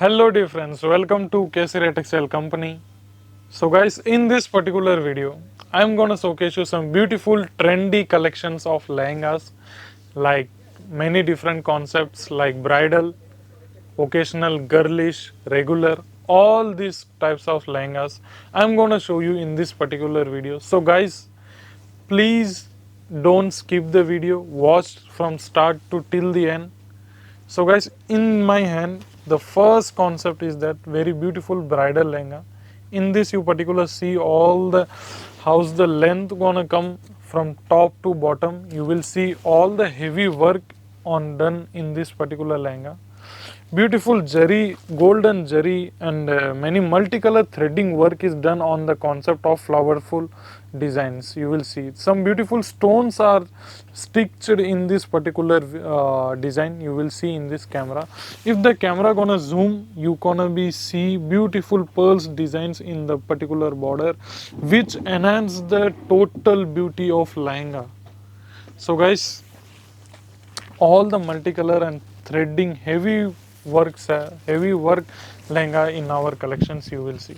Hello dear friends, welcome to Kesaria Textile company. So guys, in this particular video, I am going to showcase you some beautiful trendy collections of lehengas, like many different concepts like bridal, occasional, girlish, regular, all these types of lehengas I am going to show you in this particular video. So guys, please don't skip the video, watch from start to till the end. So guys, in my hand, the first concept is that very beautiful bridal lehenga. In this you particular see all the how's the length gonna come from top to bottom. You will see all the heavy work on done in this particular lehenga. Beautiful jari, golden jari and many multicolor threading work is done on the concept of flowerful designs. You will see some beautiful stones are stitched in this particular design. You will see in this camera. If the camera gonna zoom, you gonna be see beautiful pearls designs in the particular border, which enhance the total beauty of lehenga. So guys, all the multicolor and threading heavy work lehenga in our collections you will see.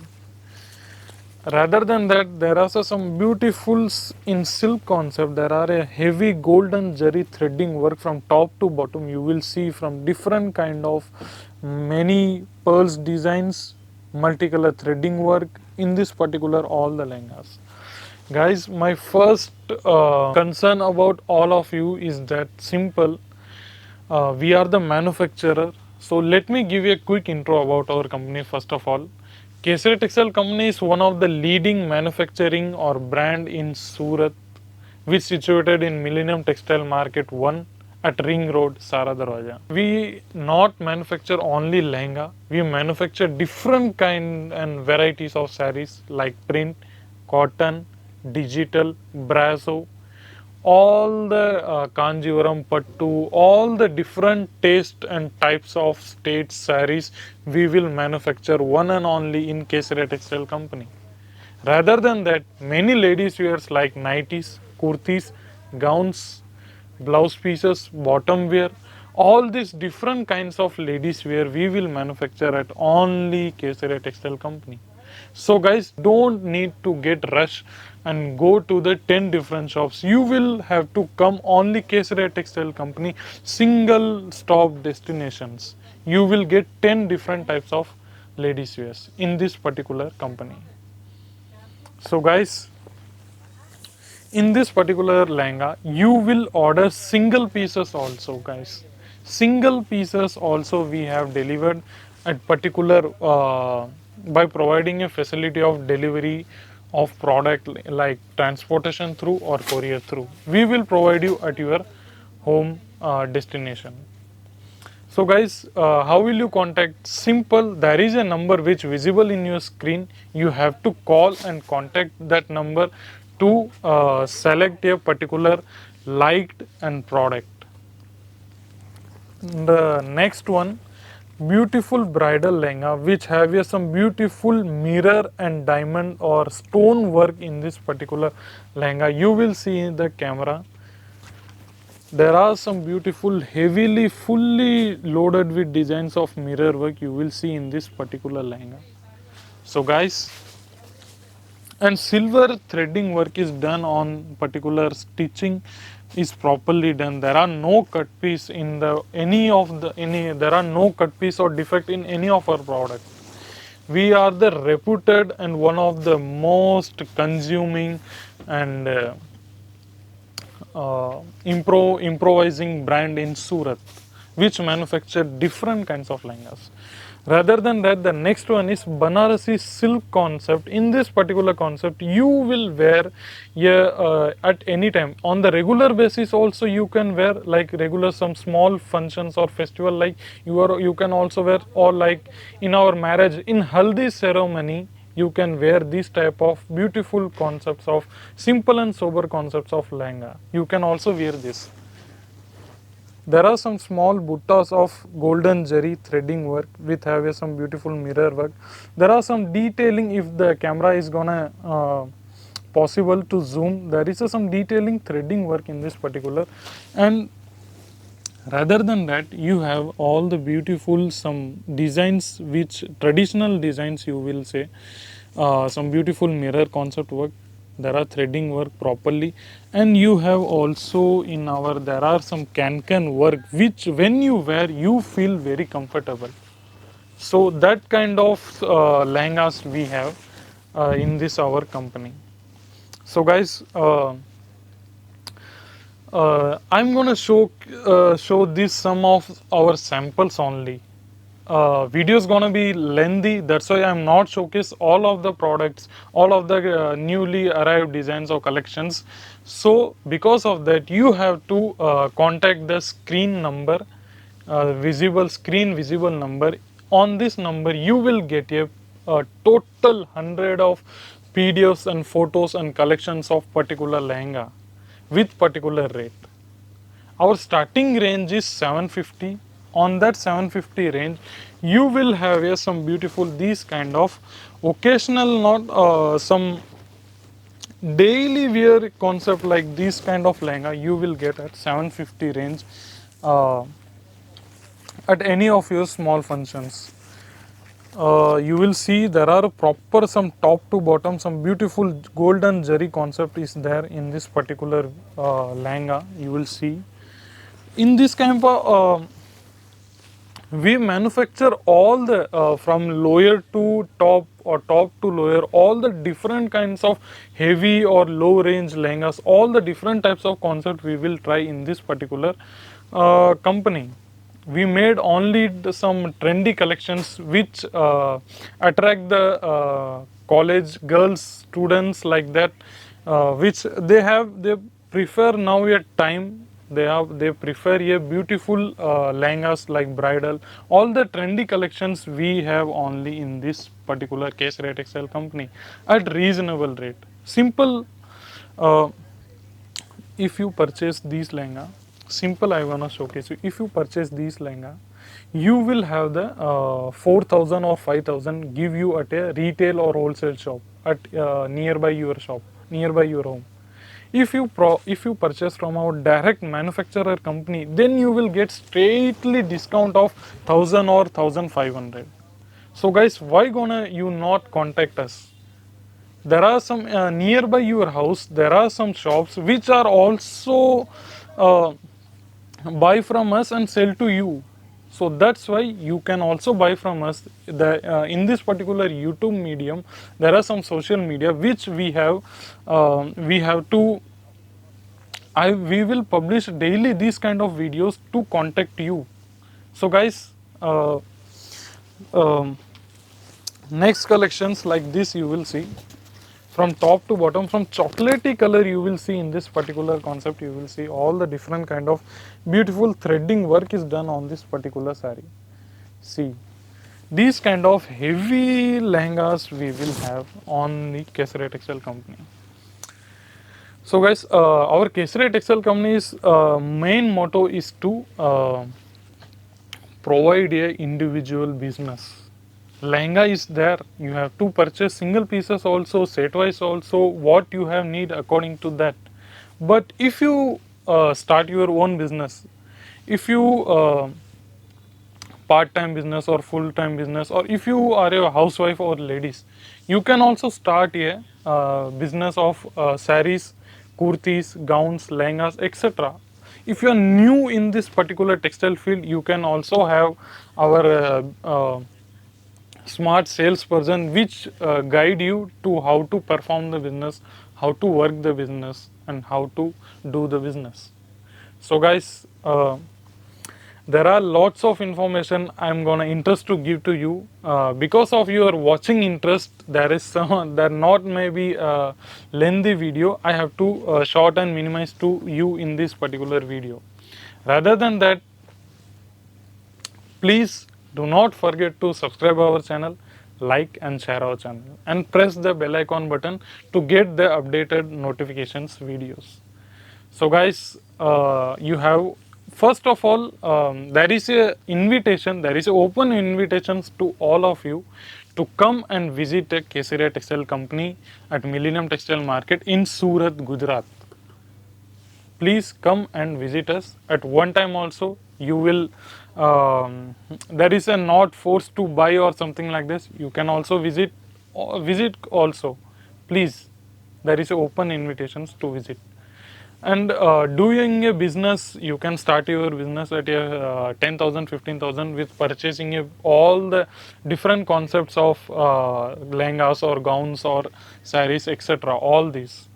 Rather than that, there are also some beautiful in silk concept. There are a heavy golden jari threading work from top to bottom. You will see from different kind of many pearls designs, multicolor threading work in this particular all the lehengas. Guys, my first concern about all of you is that simple. We are the manufacturer. So let me give you a quick intro about our company first of all. Kesaria Textile company is one of the leading manufacturing or brand in Surat, which situated in Millennium Textile Market 1 at Ring Road, Sara Darwaja. We not manufacture only lehenga, we manufacture different kind and varieties of sarees like print, cotton, digital, brasso, all the Kanjivaram, Pattu, all the different taste and types of state sarees we will manufacture one and only in Kesaria Textile company. Rather than that, many ladies wears like nighties, kurtis, gowns, blouse pieces, bottom wear, all these different kinds of ladies wear we will manufacture at only Kesaria Textile company. So guys, don't need to get rush and go to the 10 different shops. You will have to come only Kesaria Textile company, single stop destinations. You will get 10 different types of ladies wears in this particular company. So guys, in this particular lehenga, you will order single pieces also guys. Single pieces also we have delivered at particular by providing a facility of delivery of product like transportation through or courier through. We will provide you at your home destination. So guys, how will you contact? Simple, there is a number which visible in your screen. You have to call and contact that number to select a particular liked and product. The next one, beautiful bridal lehenga which have some beautiful mirror and diamond or stone work in this particular lehenga. You will see in the camera. There are some beautiful heavily fully loaded with designs of mirror work you will see in this particular lehenga. So guys, and silver threading work is done on particular stitching is properly done. There are no cut piece in the there are no cut piece or defect in any of our products. We are the reputed and one of the most consuming and improvising brand in Surat, which manufacture different kinds of lehengas. Rather than that, the next one is Banarasi silk concept. In this particular concept, you will wear at any time. On the regular basis also you can wear like regular some small functions or festival like you can also wear, or like in our marriage, in Haldi ceremony, you can wear this type of beautiful concepts of simple and sober concepts of lehenga. You can also wear this. There are some small buttas of golden jari threading work with have some beautiful mirror work. There are some detailing if the camera is gonna possible to zoom. There is some detailing threading work in this particular. And Rather than that, you have all the beautiful some designs, which traditional designs you will say, some beautiful mirror concept work. There are threading work properly, and you have also in our there are some can work which when you wear you feel very comfortable. So that kind of lehengas we have in this our company. So guys, I'm gonna show this some of our samples only. Video is gonna be lengthy, that's why I'm not showcase all of the products, all of the newly arrived designs or collections. So because of that, you have to contact the screen number, visible number. On this number, you will get a total 100 of PDFs and photos and collections of particular lehenga with particular rate. Our starting range is 750. On that 750 range, you will have some beautiful these kind of occasional, not some daily wear concept like this kind of lehenga you will get at 750 range uh, at any of your small functions. You will see there are proper some top to bottom some beautiful golden zari concept is there in this particular lehenga. You will see in this kind of we manufacture all the from lower to top or top to lower, all the different kinds of heavy or low range lehengas, all the different types of concept we will try in this particular company. We made only some trendy collections which attract the college girls students like that, which they prefer now a time, they prefer a beautiful lehengas like bridal. All the trendy collections we have only in this particular Kesaria Textile company at reasonable rate. Simple, uh, if you purchase these lehenga, simple I wanna showcase you. If you purchase these lehenga, you will have the 4,000 or 5,000 give you at a retail or wholesale shop at nearby your shop, nearby your home. If you purchase from our direct manufacturer company, then you will get straightly discount of 1,000 or 1,500. So guys, why gonna you not contact us? There are some nearby your house, there are some shops which are also uh, buy from us and sell to you. So that's why you can also buy from us. In this particular YouTube medium, there are some social media which we have to we will publish daily these kind of videos to contact you. So guys, um, next collections like this you will see from top to bottom, from chocolatey color you will see in this particular concept, you will see all the different kind of beautiful threading work is done on this particular saree. See, these kind of heavy lehengas we will have on the Kesaria Textile company. So guys, our Kesaria Textile company's main motto is to provide a individual business. Lehenga is there, you have to purchase single pieces also, set wise also, what you have need according to that. But if you start your own business, if you part-time business or full-time business, or if you are a housewife or ladies, you can also start a business of sarees, kurtis, gowns, lehengas, etc. If you are new in this particular textile field, you can also have our smart salesperson which guide you to how to perform the business, how to work the business, and how to do the business. So guys, there are lots of information I'm gonna interest to give to you. Because of your watching interest, there is some there not maybe a lengthy video. I have to short and minimize to you in this particular video. Rather than that, please do not forget to subscribe our channel, like and share our channel, and press the bell icon button to get the updated notifications videos. So guys, you have first of all there is a invitation, there is a open invitations to all of you to come and visit a Kesaria Textile company at Millennium Textile Market in Surat, Gujarat. Please come and visit us at one time also. you will there is a not forced to buy or something like this. You can also visit also, please. There is open invitations to visit. And doing a business, you can start your business at a 10,000, 15,000 with purchasing all the different concepts of lehengas or gowns or sarees, etc. All these.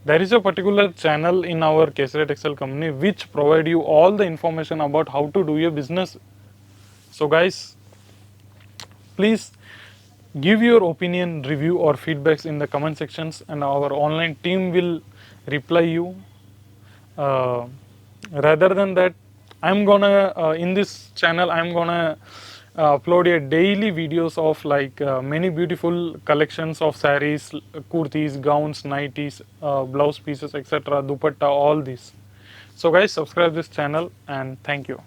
There is a particular channel in our Kesaria Textile company which provide you all the information about how to do your business. So guys, please give your opinion, review or feedbacks in the comment sections, and our online team will reply you. Rather than that, I'm gonna in this channel I'm gonna upload a daily videos of like many beautiful collections of sarees, kurtis, gowns, nighties, blouse pieces, etc., dupatta, all these. So guys, subscribe this channel and thank you.